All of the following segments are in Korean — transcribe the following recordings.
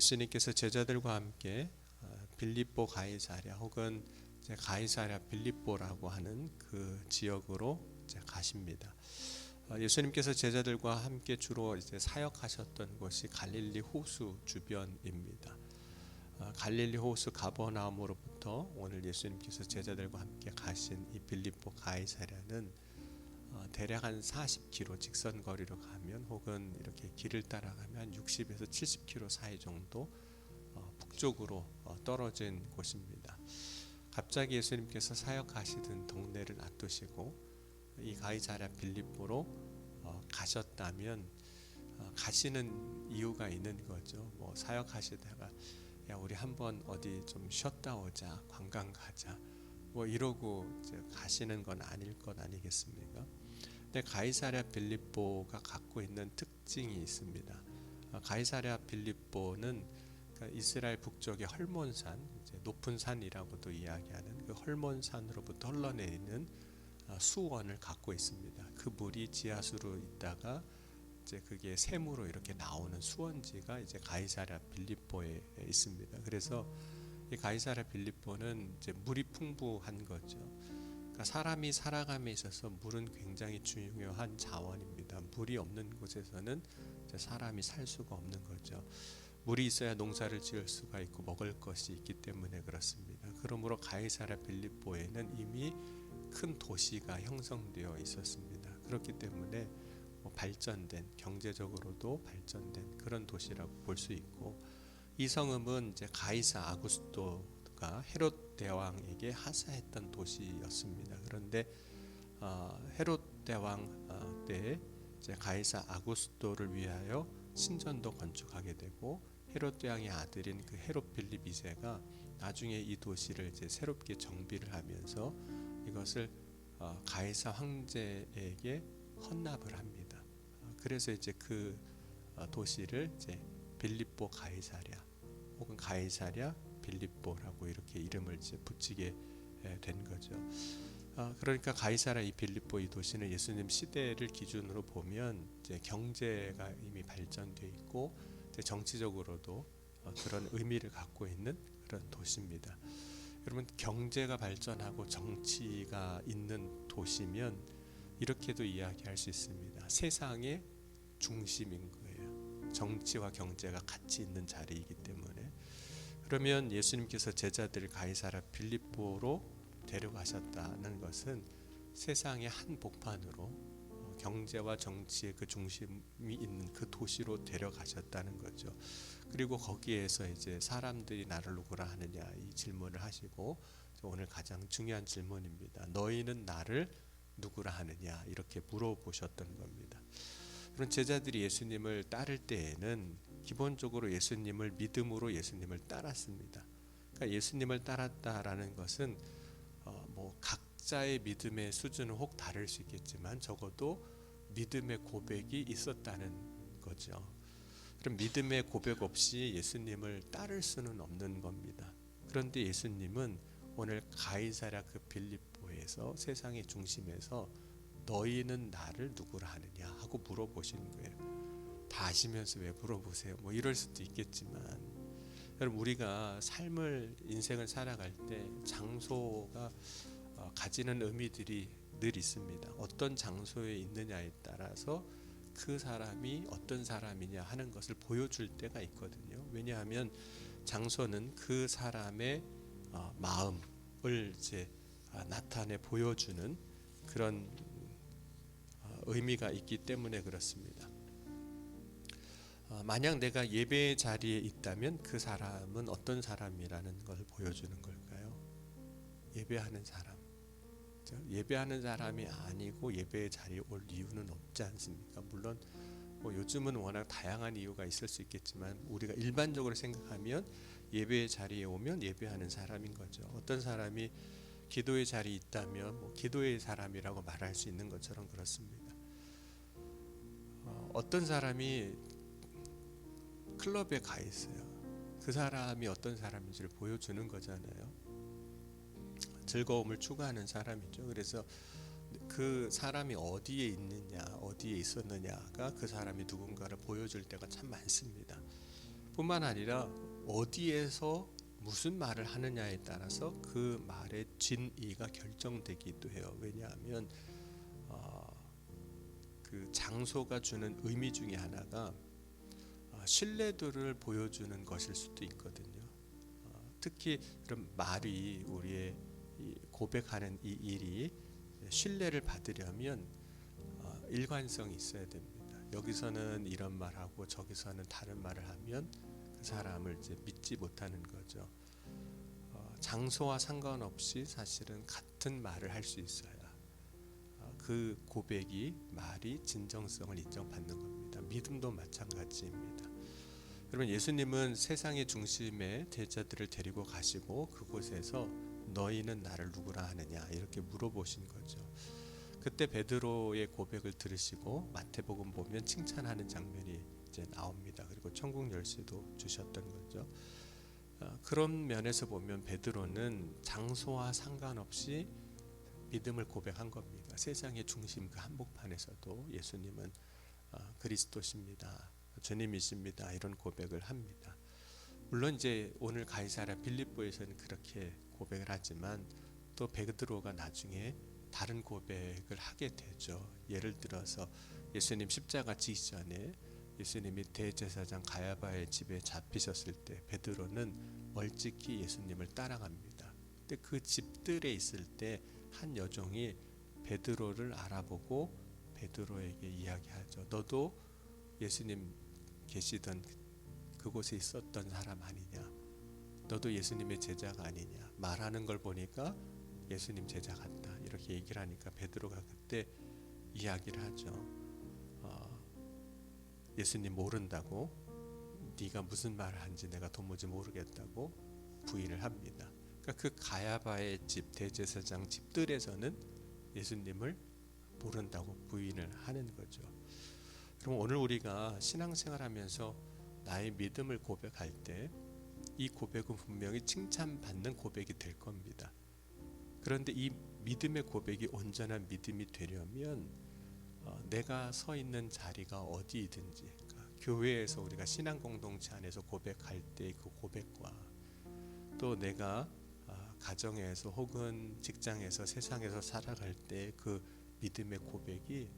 예수님께서 제자들과 함께 빌립보 가이사랴 혹은 이제 가이사랴 빌립보라고 하는 그 지역으로 이제 가십니다. 예수님께서 제자들과 함께 주로 이제 사역하셨던 곳이 갈릴리 호수 주변입니다. 갈릴리 호수 가버나움으로부터 오늘 예수님께서 제자들과 함께 가신 이 빌립보 가이사랴는 대략 한 40km 직선 거리로 가면 혹은 이렇게 길을 따라가면 60에서 70km 사이 정도 북쪽으로 떨어진 곳입니다. 갑자기 예수님께서 사역하시던 동네를 놔두시고 이 가이사랴 빌립보로 가셨다면 가시는 이유가 있는 거죠. 뭐 사역하시다가 야 우리 한번 어디 좀 쉬었다 오자, 관광 가자, 뭐 이러고 이제 가시는 건 아닐 것 아니겠습니까? 근데 가이사랴 빌립보가 갖고 있는 특징이 있습니다. 가이사랴 빌립보는 이스라엘 북쪽의 헐몬산, 이제 높은 산이라고도 이야기하는 그 헐몬산으로부터 흘러내리는 수원을 갖고 있습니다. 그 물이 지하수로 있다가 이제 그게 샘으로 이렇게 나오는 수원지가 이제 가이사랴 빌립보에 있습니다. 그래서 이 가이사랴 빌립보는 이제 물이 풍부한 거죠. 그러니까 사람이 살아감에 있어서 물은 굉장히 중요한 자원입니다. 물이 없는 곳에서는 이제 사람이 살 수가 없는 거죠. 물이 있어야 농사를 지을 수가 있고 먹을 것이 있기 때문에 그렇습니다. 그러므로 가이사랴 빌립보에는 이미 큰 도시가 형성되어 있었습니다. 그렇기 때문에 발전된, 경제적으로도 발전된 그런 도시라고 볼 수 있고, 이 성읍은 이제 가이사 아구스토가 헤롯 대왕에게 하사했던 도시였습니다. 그런데 헤롯 대왕 때 이제 가이사 아구스토를 위하여 신전도 건축하게 되고, 헤롯 대왕의 아들인 그 헤롯 빌립 2세가 나중에 이 도시를 이제 새롭게 정비를 하면서 이것을 가이사 황제에게 헌납을 합니다. 그래서 이제 그 도시를 이제 빌립보 가이사랴 혹은 가이사랴 빌립보라고 이렇게 이름을 이제 붙이게 된 거죠. 그러니까 가이사랴 이 빌립보 이 도시는 예수님 시대를 기준으로 보면 이제 경제가 이미 발전돼 있고 이제 정치적으로도 그런 의미를 갖고 있는 그런 도시입니다. 여러분, 경제가 발전하고 정치가 있는 도시면 이렇게도 이야기할 수 있습니다. 세상의 중심인 거예요. 정치와 경제가 같이 있는 자리이기 때문에. 그러면 예수님께서 제자들을 가이사랴 빌립보로 데려가셨다는 것은 세상의 한 복판으로 경제와 정치의 그 중심이 있는 그 도시로 데려가셨다는 거죠. 그리고 거기에서 이제 사람들이 나를 누구라 하느냐 이 질문을 하시고, 오늘 가장 중요한 질문입니다. 너희는 나를 누구라 하느냐 이렇게 물어보셨던 겁니다. 그런 제자들이 예수님을 따를 때에는 기본적으로 예수님을 믿음으로 예수님을 따랐습니다. 그러니까 예수님을 따랐다라는 것은 뭐 각자의 믿음의 수준은 혹 다를 수 있겠지만 적어도 믿음의 고백이 있었다는 거죠. 그럼 믿음의 고백 없이 예수님을 따를 수는 없는 겁니다. 그런데 예수님은 오늘 가이사랴 그 빌립보에서 세상의 중심에서 너희는 나를 누구라 하느냐 하고 물어보시는 거예요. 다 아시면서 왜 물어보세요? 뭐 이럴 수도 있겠지만, 여러분, 우리가 인생을 살아갈 때 장소가 가지는 의미들이 늘 있습니다. 어떤 장소에 있느냐에 따라서 그 사람이 어떤 사람이냐 하는 것을 보여줄 때가 있거든요. 왜냐하면 장소는 그 사람의 마음을 이제 나타내 보여주는 그런 의미가 있기 때문에 그렇습니다. 만약 내가 예배의 자리에 있다면 그 사람은 어떤 사람이라는 걸 보여주는 걸까요? 예배하는 사람. 예배하는 사람이 아니고 예배의 자리에 올 이유는 없지 않습니까? 물론 뭐 요즘은 워낙 다양한 이유가 있을 수 있겠지만 우리가 일반적으로 생각하면 예배의 자리에 오면 예배하는 사람인 거죠. 어떤 사람이 기도의 자리에 있다면 뭐 기도의 사람이라고 말할 수 있는 것처럼 그렇습니다. 어떤 사람이 클럽에 가 있어요. 그 사람이 어떤 사람인지를 보여주는 거잖아요. 즐거움을 추구하는 사람이죠. 그래서 그 사람이 어디에 있느냐, 어디에 있었느냐가 그 사람이 누군가를 보여줄 때가 참 많습니다. 뿐만 아니라 어디에서 무슨 말을 하느냐에 따라서 그 말의 진위가 결정되기도 해요. 왜냐하면 그 장소가 주는 의미 중에 하나가 신뢰도를 보여주는 것일 수도 있거든요. 특히 그런 말이 우리의 고백하는 이 일이 신뢰를 받으려면 일관성이 있어야 됩니다. 여기서는 이런 말하고 저기서는 다른 말을 하면 그 사람을 이제 믿지 못하는 거죠. 장소와 상관없이 사실은 같은 말을 할 수 있어야 그 고백이 말이 진정성을 인정받는 겁니다. 믿음도 마찬가지입니다. 여러분, 예수님은 세상의 중심에 제자들을 데리고 가시고 그곳에서 너희는 나를 누구라 하느냐 이렇게 물어보신 거죠. 그때 베드로의 고백을 들으시고 마태복음 보면 칭찬하는 장면이 이제 나옵니다. 그리고 천국 열쇠도 주셨던 거죠. 그런 면에서 보면 베드로는 장소와 상관없이 믿음을 고백한 겁니다. 세상의 중심 그 한복판에서도 예수님은 그리스도십니다, 주님이십니다, 이런 고백을 합니다. 물론 이제 오늘 가이사랴 빌립보에서는 그렇게 고백을 하지만 또 베드로가 나중에 다른 고백을 하게 되죠. 예를 들어서 예수님 십자가 지기 전에 예수님이 대제사장 가야바의 집에 잡히셨을 때 베드로는 멀찍이 예수님을 따라갑니다. 근데 그 집들에 있을 때 한 여종이 베드로를 알아보고 베드로에게 이야기하죠. 너도 예수님 계시던 그곳에 있었던 사람 아니냐? 너도 예수님의 제자가 아니냐? 말하는 걸 보니까 예수님 제자 같다, 이렇게 얘기를 하니까 베드로가 그때 이야기를 하죠. 예수님 모른다고, 네가 무슨 말을 하는지 내가 도무지 모르겠다고 부인을 합니다. 그러니까 그 가야바의 집, 대제사장 집들에서는 예수님을 모른다고 부인을 하는 거죠. 그럼 오늘 우리가 신앙생활하면서 나의 믿음을 고백할 때 이 고백은 분명히 칭찬받는 고백이 될 겁니다. 그런데 이 믿음의 고백이 온전한 믿음이 되려면 내가 서 있는 자리가 어디이든지, 그러니까 교회에서 우리가 신앙 공동체 안에서 고백할 때 그 고백과 또 내가 가정에서 혹은 직장에서 세상에서 살아갈 때 그 믿음의 고백이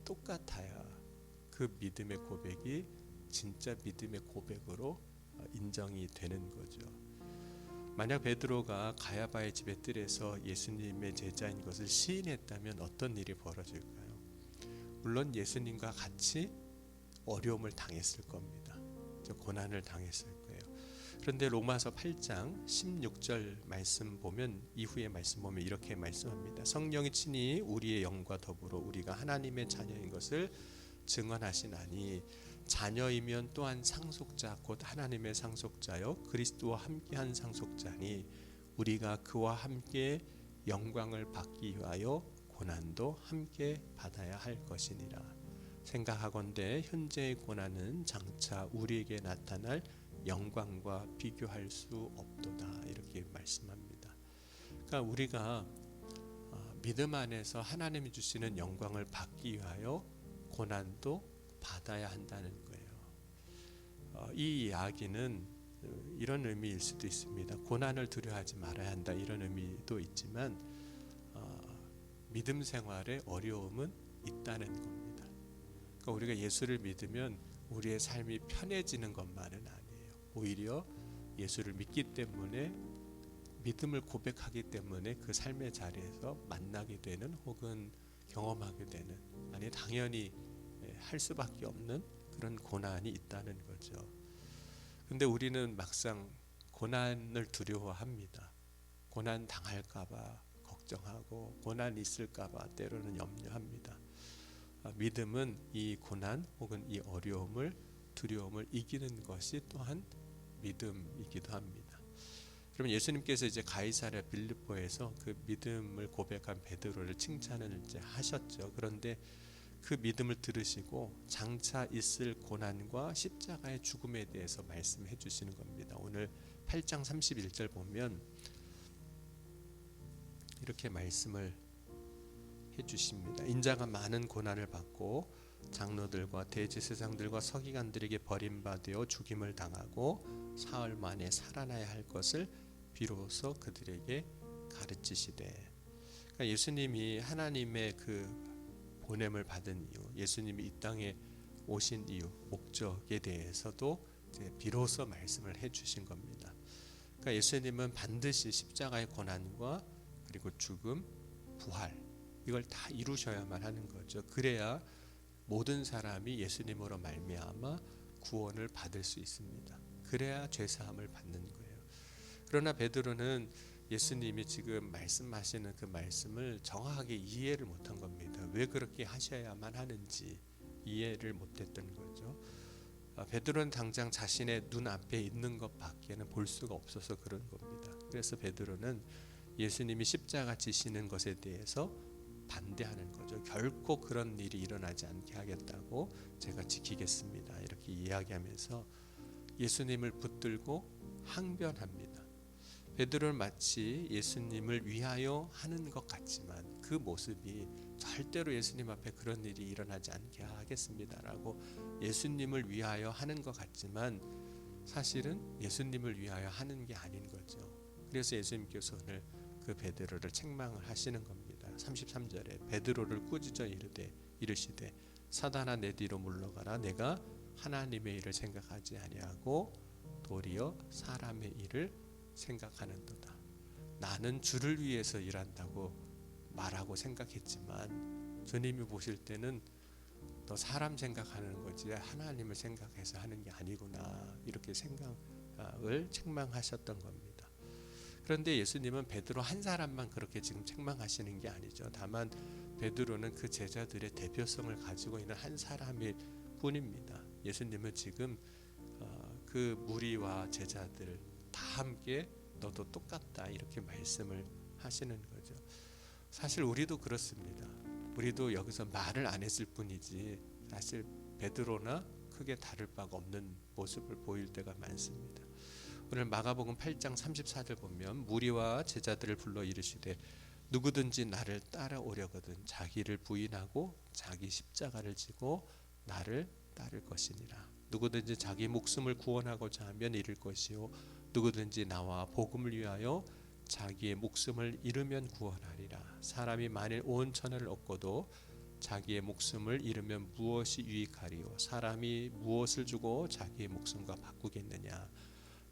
똑같아야 그 믿음의 고백이 진짜 믿음의 고백으로 인정이 되는 거죠. 만약 베드로가 가야바의 집의 뜰에서 예수님의 제자인 것을 시인했다면 어떤 일이 벌어질까요? 물론 예수님과 같이 어려움을 당했을 겁니다. 고난을 당했을 거예요. 그런데 로마서 8장 16절 말씀 보면, 이후의 말씀 보면 이렇게 말씀합니다. 성령이 친히 우리의 영과 더불어 우리가 하나님의 자녀인 것을 증언하시나니 자녀이면 또한 상속자 곧 하나님의 상속자요 그리스도와 함께한 상속자니 우리가 그와 함께 영광을 받기 위하여 고난도 함께 받아야 할 것이니라. 생각하건대 현재의 고난은 장차 우리에게 나타날 영광과 비교할 수 없도다, 이렇게 말씀합니다. 그러니까 우리가 믿음 안에서 하나님이 주시는 영광을 받기 위하여 고난도 받아야 한다는 거예요. 이 이야기는 이런 의미일 수도 있습니다. 고난을 두려워하지 말아야 한다, 이런 의미도 있지만 믿음 생활에 어려움은 있다는 겁니다. 그러니까 우리가 예수를 믿으면 우리의 삶이 편해지는 것만은 아니에요. 오히려 예수를 믿기 때문에, 믿음을 고백하기 때문에 그 삶의 자리에서 만나게 되는 혹은 경험하게 되는, 아니 당연히 할 수밖에 없는 그런 고난이 있다는 거죠. 근데 우리는 막상 고난을 두려워합니다. 고난 당할까봐 걱정하고 고난 있을까봐 때로는 염려합니다. 믿음은 이 고난 혹은 이 어려움을, 두려움을 이기는 것이 또한 믿음이기도 합니다. 그러면 예수님께서 이제 가이사랴 빌립보에서 그 믿음을 고백한 베드로를 칭찬을 이제 하셨죠. 그런데 그 믿음을 들으시고 장차 있을 고난과 십자가의 죽음에 대해서 말씀해 주시는 겁니다. 오늘 8장 31절 보면 이렇게 말씀을 해 주십니다. 인자가 많은 고난을 받고 장로들과 대제사장들과 서기관들에게 버림받아 죽임을 당하고 사흘 만에 살아나야 할 것을 비로소 그들에게 가르치시되. 그러니까 예수님이 하나님의 그 보냄을 받은 이유, 예수님이 이 땅에 오신 이유, 목적에 대해서도 이제 비로소 말씀을 해주신 겁니다. 그러니까 예수님은 반드시 십자가의 고난과 그리고 죽음, 부활, 이걸 다 이루셔야만 하는 거죠. 그래야 모든 사람이 예수님으로 말미암아 구원을 받을 수 있습니다. 그래야 죄 사함을 받는 거예요. 그러나 베드로는 예수님이 지금 말씀하시는 그 말씀을 정확하게 이해를 못한 겁니다. 왜 그렇게 하셔야만 하는지 이해를 못했던 거죠. 베드로는 당장 자신의 눈앞에 있는 것밖에는 볼 수가 없어서 그런 겁니다. 그래서 베드로는 예수님이 십자가 지시는 것에 대해서 반대하는 거죠. 결코 그런 일이 일어나지 않게 하겠다고 제가 지키겠습니다. 이렇게 이야기하면서 예수님을 붙들고 항변합니다. 베드로는 마치 예수님을 위하여 하는 것 같지만 그 모습이 절대로 예수님 앞에 그런 일이 일어나지 않게 하겠습니다라고 예수님을 위하여 하는 것 같지만 사실은 예수님을 위하여 하는 게 아닌 거죠. 그래서 예수님께서 오늘 그 베드로를 책망을 하시는 겁니다. 33절에 베드로를 꾸짖어 이르시되 사단아 내 뒤로 물러가라. 내가 하나님의 일을 생각하지 아니하고 도리어 사람의 일을 생각하는도다. 나는 주를 위해서 일한다고 말하고 생각했지만 주님이 보실 때는 너 사람 생각하는 거지 하나님을 생각해서 하는 게 아니구나, 이렇게 생각을 책망하셨던 겁니다. 그런데 예수님은 베드로 한 사람만 그렇게 지금 책망하시는 게 아니죠. 다만 베드로는 그 제자들의 대표성을 가지고 있는 한 사람일 뿐입니다. 예수님은 지금 그 무리와 제자들 다 함께 너도 똑같다 이렇게 말씀을 하시는 거죠. 사실 우리도 그렇습니다. 우리도 여기서 말을 안 했을 뿐이지 사실 베드로나 크게 다를 바가 없는 모습을 보일 때가 많습니다. 오늘 마가복음 8장 34절 보면 무리와 제자들을 불러 이르시되 누구든지 나를 따라오려거든 자기를 부인하고 자기 십자가를 지고 나를 따를 것이니라. 누구든지 자기 목숨을 구원하고자 하면 잃을 것이요 누구든지 나와 복음을 위하여 자기의 목숨을 잃으면 구원하리라. 사람이 만일 온 천하를 얻고도 자기의 목숨을 잃으면 무엇이 유익하리요? 사람이 무엇을 주고 자기의 목숨과 바꾸겠느냐?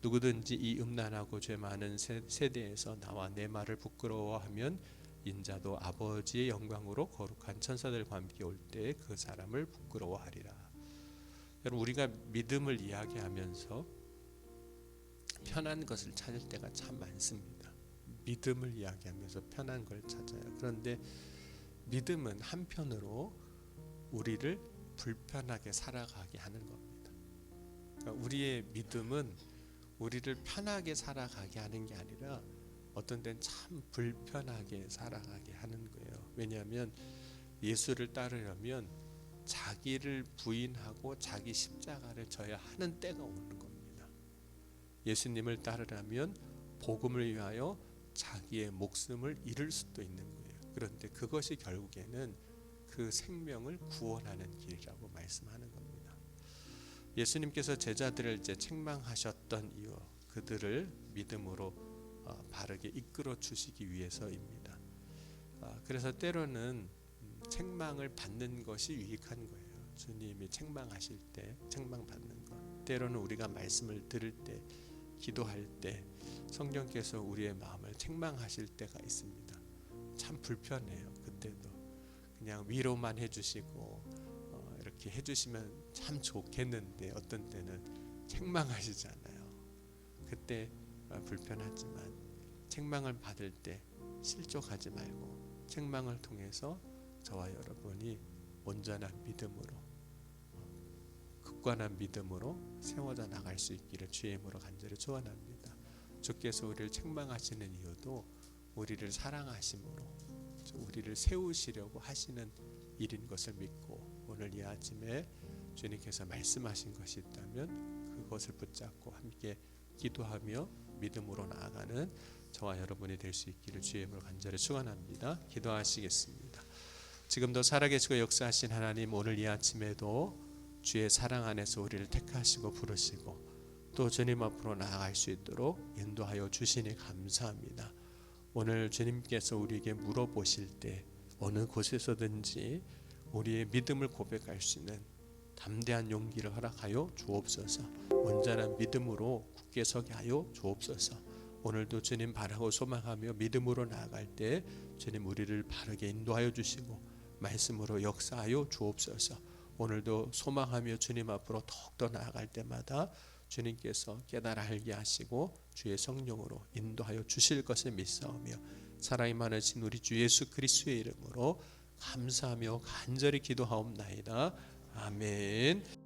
누구든지 이 음란하고 죄 많은 세대에서 나와 내 말을 부끄러워하면 인자도 아버지의 영광으로 거룩한 천사들과 함께 올 때 그 사람을 부끄러워하리라. 여러분, 우리가 믿음을 이야기하면서 편한 것을 찾을 때가 참 많습니다. 믿음을 이야기하면서 편한 걸 찾아요. 그런데 믿음은 한편으로 우리를 불편하게 살아가게 하는 겁니다. 그러니까 우리의 믿음은 우리를 편하게 살아가게 하는 게 아니라 어떤 때는 참 불편하게 살아가게 하는 거예요. 왜냐하면 예수를 따르려면 자기를 부인하고 자기 십자가를 져야 하는 때가 오는 겁니다. 예수님을 따르려면 복음을 위하여 자기의 목숨을 잃을 수도 있는 거예요. 그런데 그것이 결국에는 그 생명을 구원하는 길이라고 말씀하는 겁니다. 예수님께서 제자들을 이제 책망하셨던 이유, 그들을 믿음으로 바르게 이끌어 주시기 위해서입니다. 그래서 때로는 책망을 받는 것이 유익한 거예요. 주님이 책망하실 때 책망받는 것, 때로는 우리가 말씀을 들을 때, 기도할 때 성령께서 우리의 마음을 책망하실 때가 있습니다. 참 불편해요. 그때도 그냥 위로만 해주시고 이렇게 해주시면 참 좋겠는데 어떤 때는 책망하시잖아요. 그때 불편하지만 책망을 받을 때 실족하지 말고 책망을 통해서 저와 여러분이 온전한 믿음으로, 굳건한 믿음으로 세워져 나갈 수 있기를 주의 이름으로 간절히 축원합니다. 주께서 우리를 책망하시는 이유도 우리를 사랑하심으로 우리를 세우시려고 하시는 일인 것을 믿고 오늘 이 아침에 주님께서 말씀하신 것이 있다면 그것을 붙잡고 함께 기도하며 믿음으로 나아가는 저와 여러분이 될 수 있기를 주의 이름으로 간절히 축원합니다. 기도하시겠습니다. 지금도 살아계시고 역사하신 하나님, 오늘 이 아침에도 주의 사랑 안에서 우리를 택하시고 부르시고 또 주님 앞으로 나아갈 수 있도록 인도하여 주시니 감사합니다. 오늘 주님께서 우리에게 물어보실 때 어느 곳에서든지 우리의 믿음을 고백할 수 있는 담대한 용기를 허락하여 주옵소서. 온전한 믿음으로 굳게 서게 하여 주옵소서. 오늘도 주님 바라고 소망하며 믿음으로 나아갈 때 주님 우리를 바르게 인도하여 주시고 말씀으로 역사하여 주옵소서. 오늘도 소망하며 주님 앞으로 더욱더 나아갈 때마다 주님께서 깨달아 알게 하시고 주의 성령으로 인도하여 주실 것을 믿사오며 사랑이 많으신 우리 주 예수 그리스도의 이름으로 감사하며 간절히 기도하옵나이다. 아멘.